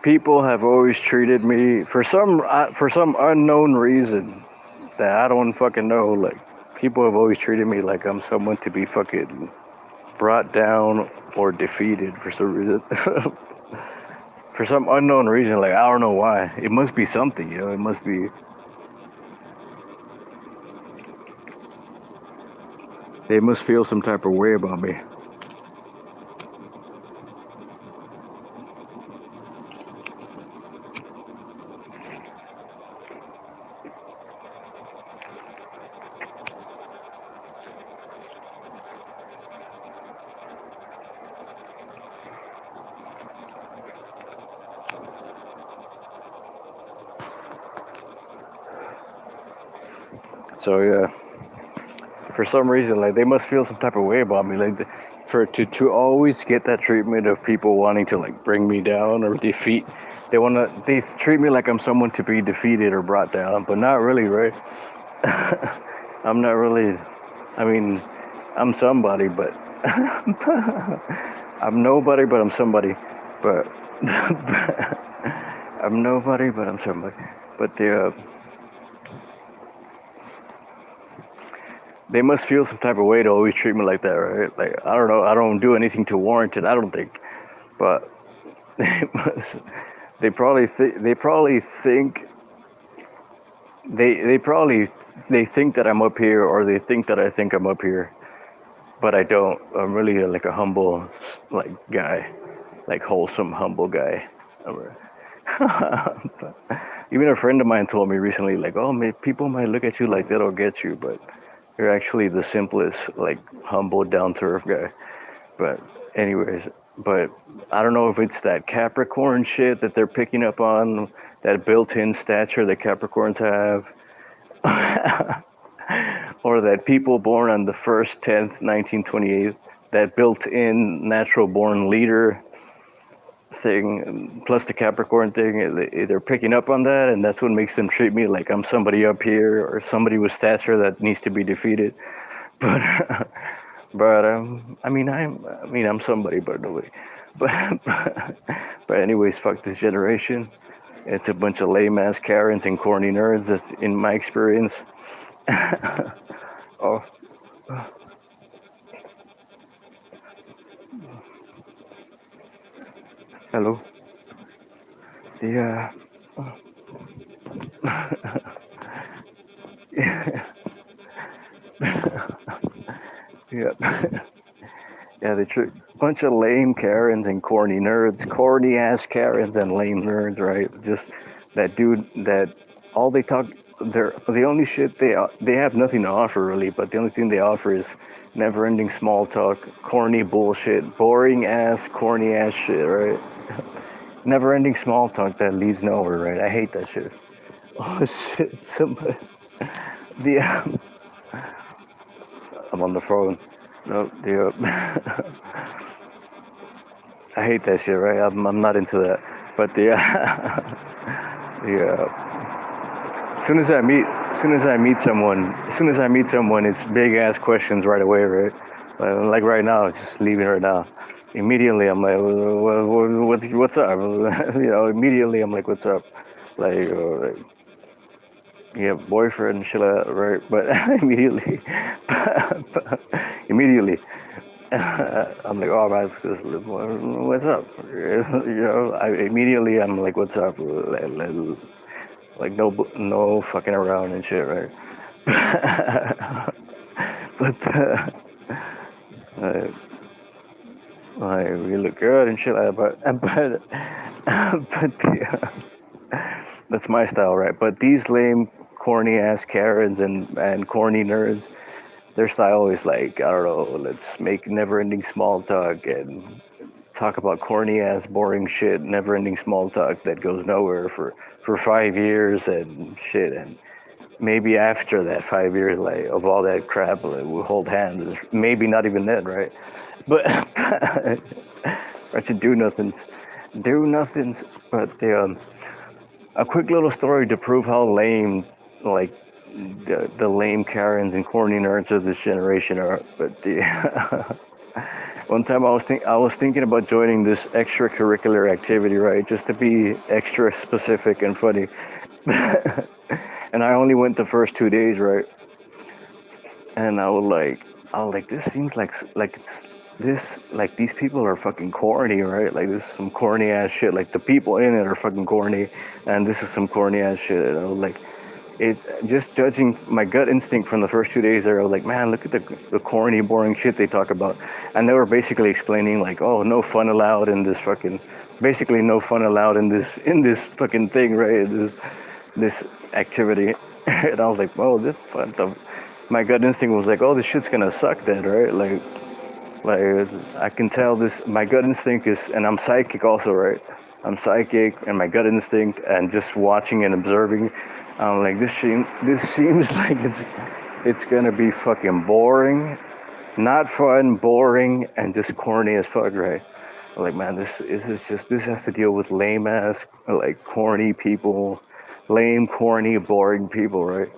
People have always treated me for some unknown reason that I don't fucking know. Like people have always treated me like I'm someone to be fucking brought down or defeated for some reason. For some unknown reason, like I don't know why. It must be something, you know. It must be. They must feel some type of way about me. So yeah, for some reason, like they must feel some type of way about me. Like for to always get that treatment of people wanting to like bring me down or defeat. They treat me like I'm someone to be defeated or brought down, but not really, right? I'm not really. I mean, I'm somebody, but I'm nobody, but I'm somebody. But I'm nobody, but I'm somebody. But they must feel some type of way to always treat me like that, right? Like I don't know. I don't do anything to warrant it. I don't think, but they must. They probably think. They probably they think that I'm up here, or they think that I think I'm up here, but I don't. I'm really like a humble, like guy, like wholesome, humble guy. Even a friend of mine told me recently, like, oh, people might look at you like that'll get you, but you're actually the simplest, like, humble, down to earth guy. But, anyways, but I don't know if it's that Capricorn shit that they're picking up on, that built in stature that Capricorns have, or that people born on the 1st, 10th, 1928, that built in natural born leader thing, plus the Capricorn thing, they're picking up on that, and that's what makes them treat me like I'm somebody up here or somebody with stature that needs to be defeated. But, I'm somebody, but nobody. But, but anyways, fuck this generation. It's a bunch of lame ass Karens and corny nerds. That's in my experience. Oh, hello. Yeah. Yeah. Yeah, they trick bunch of lame Karens and corny nerds, corny ass Karens and lame nerds, right? Just that dude that all they talk, they're the only shit they have nothing to offer really, but the only thing they offer is never-ending small talk, corny bullshit, boring ass, corny ass shit, right? Never-ending small talk that leads nowhere, right? I hate that shit. Oh shit, somebody, the I'm on the phone. No, the I hate that shit, right? I'm not into that. But the the as soon as I meet someone, it's big ass questions right away, right? Like right now, just leaving right now. Immediately, I'm like, what's up? Immediately I'm like, what's up? Like, yeah, boyfriend and shit like that, right? But immediately, immediately, I'm like, oh man, what's up? Immediately I'm like, what's up? Like no fucking around and shit, right? But uh, like we look good and shit like that, that's my style, right? But these lame, corny ass Karens and corny nerds, their style is like, I don't know, let's make never ending small talk and talk about corny ass boring shit, never ending small talk that goes nowhere for 5 years and shit, and maybe after that 5 years, like of all that crap, like, we'll hold hands. Maybe not even then, right? But I should do nothing. But a quick little story to prove how lame, like the lame Karens and corny nerds of this generation are. But One time I was thinking about joining this extracurricular activity, right? Just to be extra specific and funny. And I only went the first 2 days, right? And I was like, this seems like it's this like these people are fucking corny, right? Like this is some corny ass shit. Like the people in it are fucking corny, and this is some corny ass shit. And I was like, it just judging my gut instinct from the first 2 days there. I was like, man, look at the corny, boring shit they talk about, and they were basically explaining like, oh, no fun allowed in this fucking, basically no fun allowed in this fucking thing, right? This activity. And I was like, oh, this fun. My gut instinct was like, oh, this shit's gonna suck then, right? Like I can tell this. My gut instinct is, and I'm psychic also, right? I'm psychic, and my gut instinct, and just watching and observing, I'm like, this seems like it's gonna be fucking boring, not fun, boring, and just corny as fuck, right? I'm like, man, this has to deal with lame ass, like corny people, lame, corny, boring people, right?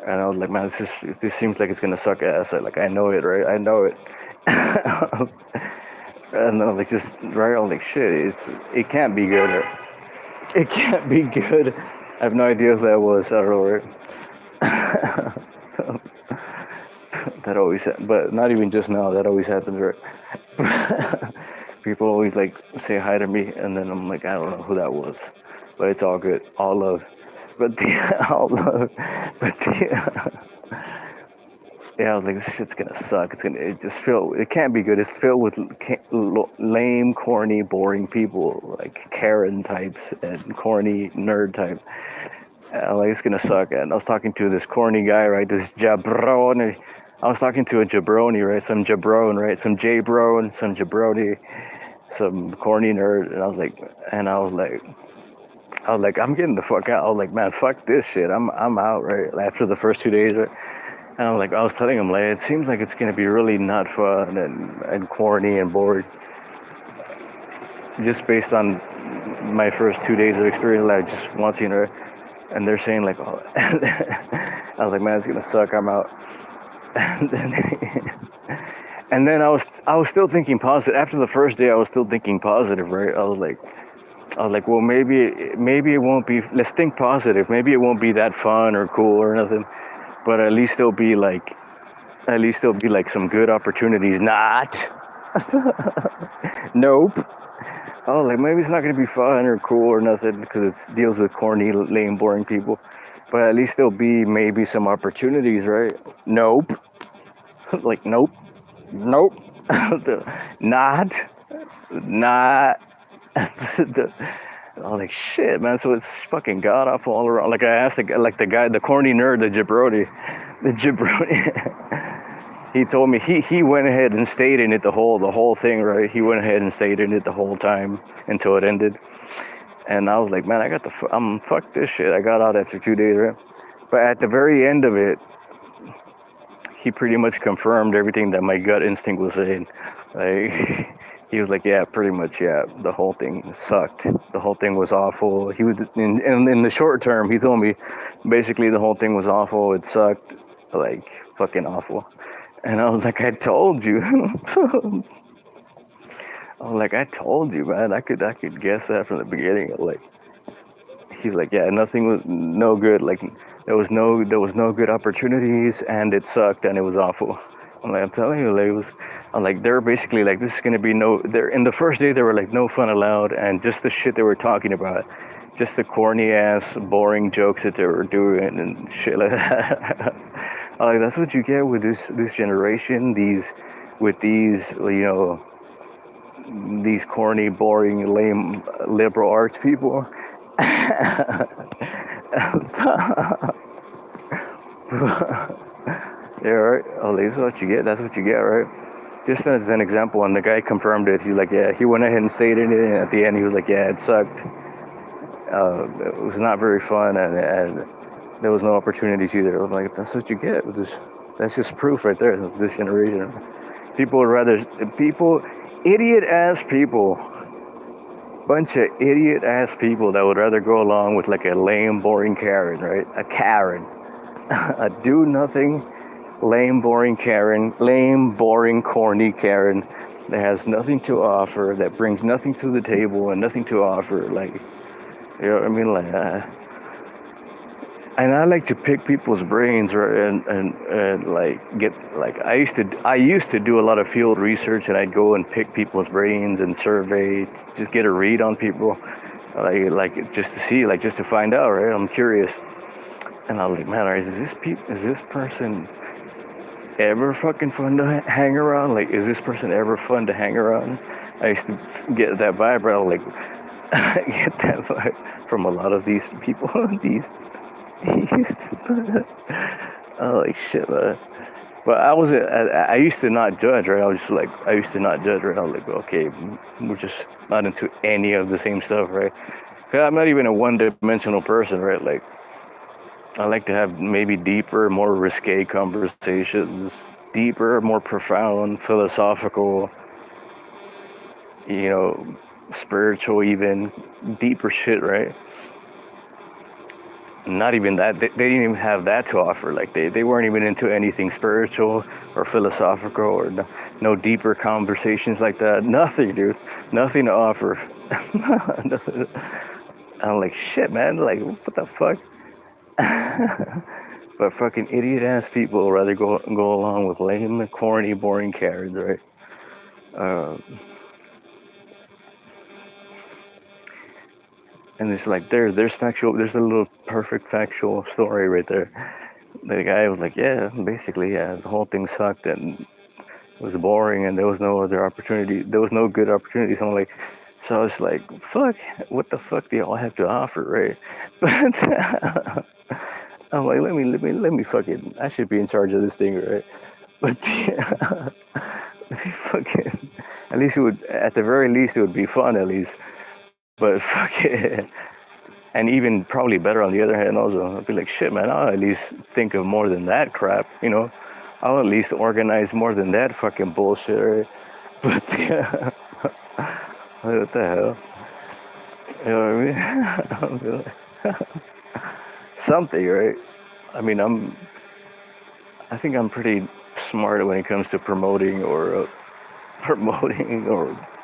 And I was like, man, this seems like it's gonna suck ass. Like I know it, right? I know it. And I was like, just right. I was like, shit, it can't be good. Right? It can't be good. I have no idea if that was. I don't know. Right? That always, but not even just now. That always happens, right? People always like say hi to me, and then I'm like, I don't know who that was, but it's all good, all love. But all love, but yeah, I was like, this shit's gonna suck. It can't be good. It's filled with lame, corny, boring people, like Karen types and corny nerd types. Like, it's gonna suck. And I was talking to this corny guy, right? This jabroni. I was talking to a jabroni, right? Some jabron, right? Some jabron, some jabroni, some corny nerd. And I was like, I'm getting the fuck out. I was like, man, fuck this shit. I'm out, right? After the first 2 days, right? And I was telling him, like, it seems like it's gonna be really not fun and corny and boring, just based on my first 2 days of experience, like just watching her. And they're saying like, oh, I was like, man, it's gonna suck. I'm out. And then I was still thinking positive. After the first day, I was still thinking positive, right? I was like, well, maybe it won't be. Let's think positive. Maybe it won't be that fun or cool or nothing, but at least there'll be like some good opportunities. Not. Nope. Oh, like maybe it's not gonna be fun or cool or nothing because it deals with corny, lame, boring people. But at least there'll be maybe some opportunities, right? Nope. Like nope. Not. I'm like, shit, man. So it's fucking god awful all around. Like I asked, the guy, the corny nerd, the jabroni. He told me he went ahead and stayed in it the whole thing, right? He went ahead and stayed in it the whole time until it ended. And I was like, man, fuck this shit. I got out after 2 days, right? But at the very end of it, he pretty much confirmed everything that my gut instinct was saying. Like, he was like, yeah, pretty much, yeah. The whole thing sucked. The whole thing was awful. He was in the short term. He told me, basically, the whole thing was awful. It sucked, like fucking awful. And I was like, I told you. I told you, man. I could guess that from the beginning. Like, he's like, yeah, nothing was no good. Like, there was no good opportunities, and it sucked, and it was awful. I'm like, I'm telling you, like, I'm like, they're basically like, this is gonna be They're in the first day, they were like, no fun allowed, and just the shit they were talking about, just the corny ass, boring jokes that they were doing and shit like that. Like, that's what you get with this generation. These corny, boring, lame liberal arts people. Yeah, right. Oh, that's what you get. That's what you get, right? Just as an example, and the guy confirmed it. He's like, yeah, he went ahead and stayed in it, and at the end, he was like, yeah, it sucked. It was not very fun, and there was no opportunities either. I'm like, that's what you get. That's just proof right there. This generation, idiot-ass people, bunch of idiot-ass people that would rather go along with like a lame, boring Karen, right? A Karen, a do-nothing, lame, boring Karen, lame, boring, corny Karen that has nothing to offer, that brings nothing to the table and nothing to offer. Like, you know what I mean? Like, and I like to pick people's brains, right? And like get like I used to do a lot of field research, and I'd go and pick people's brains and survey, just get a read on people, like just to see, like just to find out, right? I'm curious, and I was like, man, is this person ever fucking fun to hang around? Like, is this person ever fun to hang around? I used to get that vibe, right? I was like, I get that vibe from a lot of these people, these oh, like shit, man. But I used to not judge, right? I used to not judge, right? I was like, okay, we're just not into any of the same stuff, right? 'Cause I'm not even a one-dimensional person, right? Like, I like to have maybe deeper, more risque conversations, deeper, more profound, philosophical, you know, spiritual, even deeper shit, right? Not even that. They didn't even have that to offer. Like, they weren't even into anything spiritual or philosophical or no deeper conversations like that. Nothing, dude. Nothing to offer. Nothing. I'm like, shit, man. Like, what the fuck? But fucking idiot ass people rather go along with lame, corny, boring carrots, right? Uh, and it's like there's factual. There's a little perfect factual story right there. The guy was like, yeah, basically, yeah, the whole thing sucked and it was boring, and there was no other opportunity. There was no good opportunity. So I'm like, so I was like, fuck, what the fuck do y'all have to offer, right? But I'm like, let me fucking. I should be in charge of this thing, right? But fucking, at least it would. At the very least, it would be fun, at least. But fuck it. And even probably better on the other hand, also, I'd be like, shit, man, I'll at least think of more than that crap, you know? I'll at least organize more than that fucking bullshit, right? But yeah, what the hell? You know what I mean? I'll be like, something, right? I mean, I think I'm pretty smart when it comes to promoting or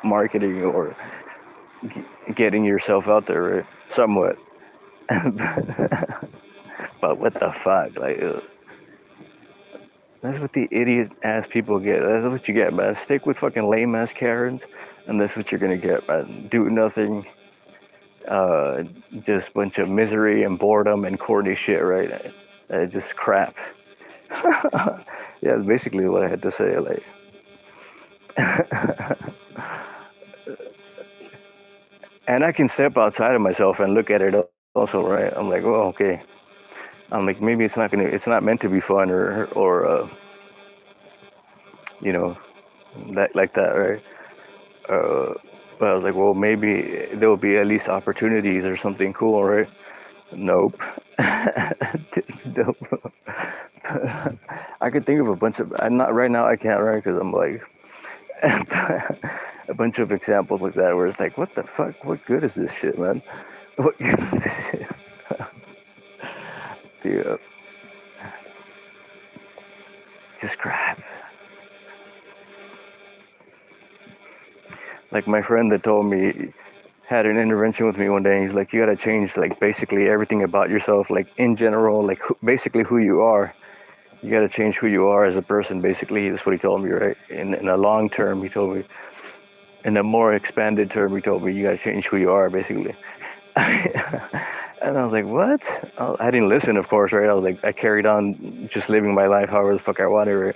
marketing or getting yourself out there, right? Somewhat. But what the fuck? Like, that's what the idiot ass people get. That's what you get, man. Stick with fucking lame ass Karens, and that's what you're gonna get, man. Do nothing, uh, just bunch of misery and boredom and corny shit, right? Just crap. Yeah, that's basically what I had to say. Like, and I can step outside of myself and look at it also, right? I'm like, well, okay. I'm like, maybe it's not meant to be fun or you know, that like that, right? Uh, but I was like, well, maybe there will be at least opportunities or something cool, right? Nope. Nope. I could think of a bunch of. I'm not right now. I can't, right? Because I'm like a bunch of examples like that where it's like, what the fuck? What good is this shit, man? What good is this shit? Yeah, just crap. Like my friend that told me had an intervention with me one day. And he's like, you gotta change like basically everything about yourself, like in general, like basically who you are. You gotta change who you are as a person. Basically, that's what he told me, right? In a long term, he told me. In a more expanded term, he told me you gotta change who you are, basically. And I was like, what? I didn't listen, of course, right? I was like, I carried on just living my life however the fuck I wanted, right?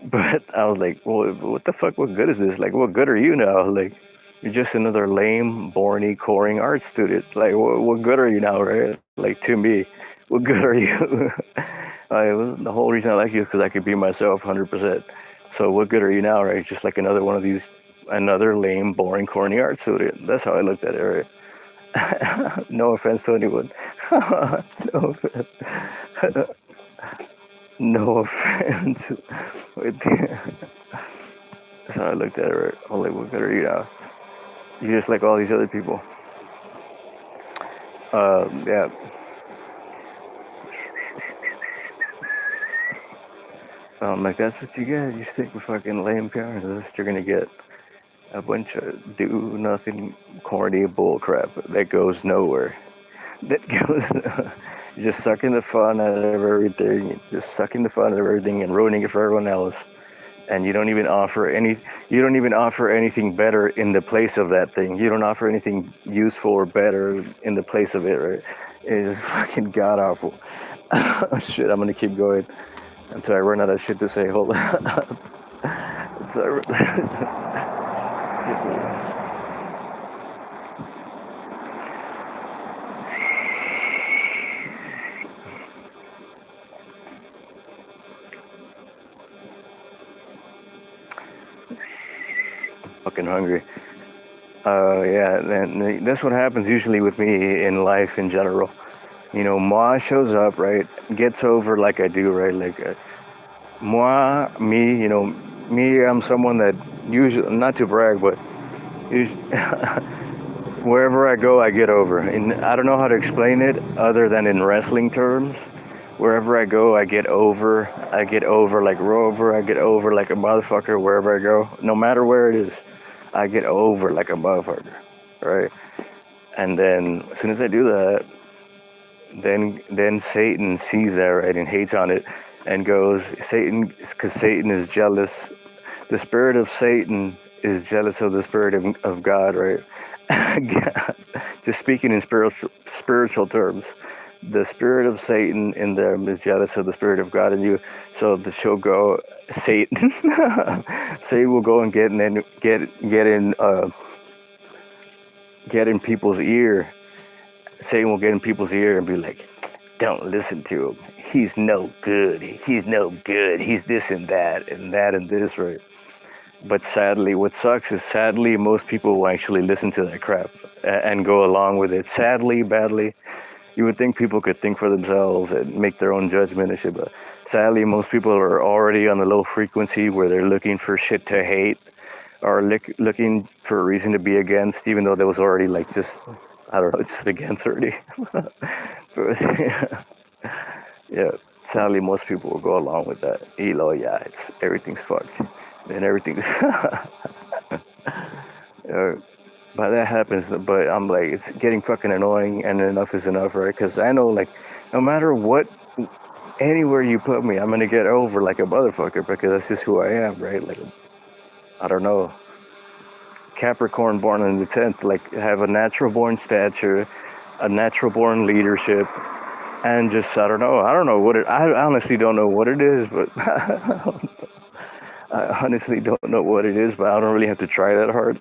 But I was like, well, what the fuck? What good is this? Like, what good are you now? Like, you're just another lame, boring, coring art student. Like, what good are you now, right? Like, to me, what good are you? The whole reason I like you is because I could be myself 100%. So, what good are you now, right? Just like another one of these, another lame, boring, corny art student. That's how I looked at it, right? No offense to anyone. No offense. No offense. That's how I looked at it, right? I'm like, what good are you now? You're just like all these other people. Yeah. Like, that's what you get. You stick with fucking lame parents. That's what you're gonna get. A bunch of do nothing corny bull crap that goes nowhere. That goes just sucking the fun out of everything, just sucking the fun out of everything and ruining it for everyone else. And you don't even offer anything better in the place of that thing. You don't offer anything useful or better in the place of it, right? It is fucking god awful. Oh, shit, I'm gonna keep going until I run out of shit to say. Hold on. Until fucking hungry. Yeah, and that's what happens usually with me in life in general. You know, moi shows up, right? Gets over like I do, right? Like, moi, me, you know, me, I'm someone that usually, not to brag, but wherever I go, I get over. And I don't know how to explain it other than in wrestling terms. Wherever I go, I get over. I get over like Rover. I get over like a motherfucker wherever I go. No matter where it is, I get over like a motherfucker, right? And then as soon as I do that, then Satan sees that, right, and hates on it, and goes Satan, because Satan is jealous. The spirit of Satan is jealous of the spirit of God, right? Just speaking in spiritual terms, the spirit of Satan in them is jealous of the spirit of God in you. So the show go Satan. Satan will go and get in people's ear. Satan will get in people's ear and be like, "Don't listen to him. He's no good. He's no good. He's this and that and this, right?" But sadly, what sucks is sadly most people will actually listen to that crap and go along with it. Sadly, badly, you would think people could think for themselves and make their own judgment and shit, but sadly, most people are already on the low frequency where they're looking for shit to hate or looking for a reason to be against, even though there was already like just, I don't know, just against already. But, yeah, sadly, most people will go along with that. Elo, yeah, everything's fucked. And everything's, but that happens. But I'm like, it's getting fucking annoying, and enough is enough, right? Because I know, like, no matter what, anywhere you put me, I'm gonna get over like a motherfucker because that's just who I am, right? Like, I don't know, Capricorn born in the 10th, like, have a natural born stature, a natural born leadership, and just, I don't know what it, I honestly don't know what it is, but I honestly don't know what it is, but I don't really have to try that hard.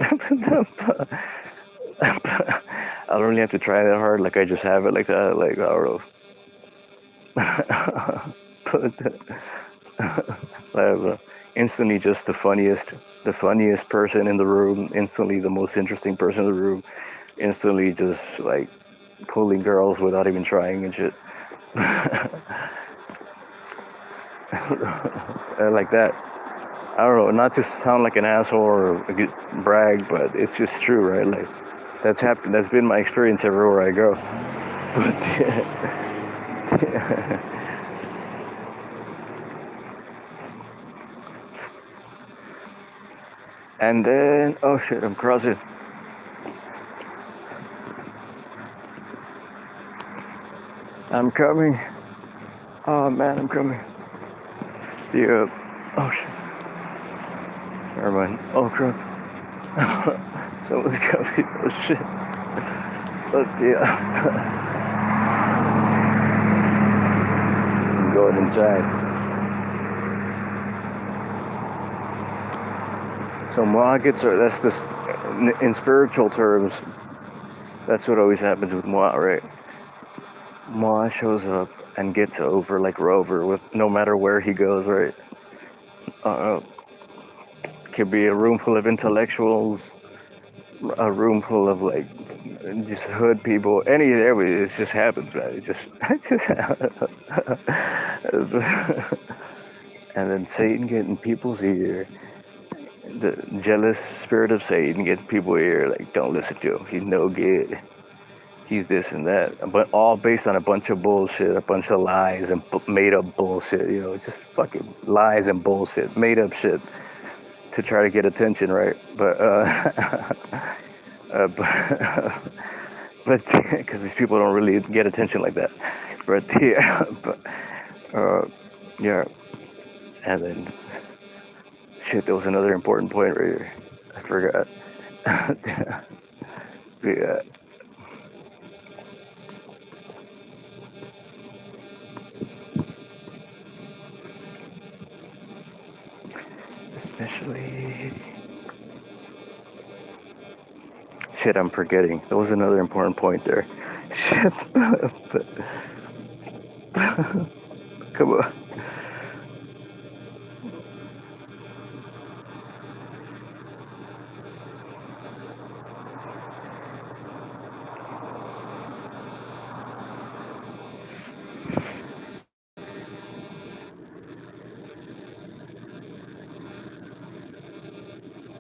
I don't really have to try that hard, like, I just have it like that, like, I don't know. Instantly just the funniest person in the room, instantly the most interesting person in the room, instantly just like pulling girls without even trying and shit. Like that. I don't know, not to sound like an asshole or brag, but it's just true, right? Like, that's happened. That's been my experience everywhere I go. But and then, oh shit, I'm crossing. I'm coming. Oh man, I'm coming. Yeah. Oh shit. Never mind. Oh crap. Someone's coming. Oh shit. But yeah. I'm going inside. So moi gets, that's this, in spiritual terms, that's what always happens with moi, right? Moi shows up and gets over like Rover with no matter where he goes, right? Could be a room full of intellectuals, a room full of like just hood people. It just happens, man. It just happens. And then Satan getting people's ear. The jealous spirit of Satan getting people's ear. Like, don't listen to him. He's no good. He's this and that. But all based on a bunch of bullshit, a bunch of lies and made up bullshit. You know, just fucking lies and bullshit, made up shit to try to get attention, right? But but because these people don't really get attention like that. But yeah, but yeah, and then shit, there was another important point right here. I forgot. Yeah, especially shit. I'm forgetting. There was another important point there. Shit. Come on.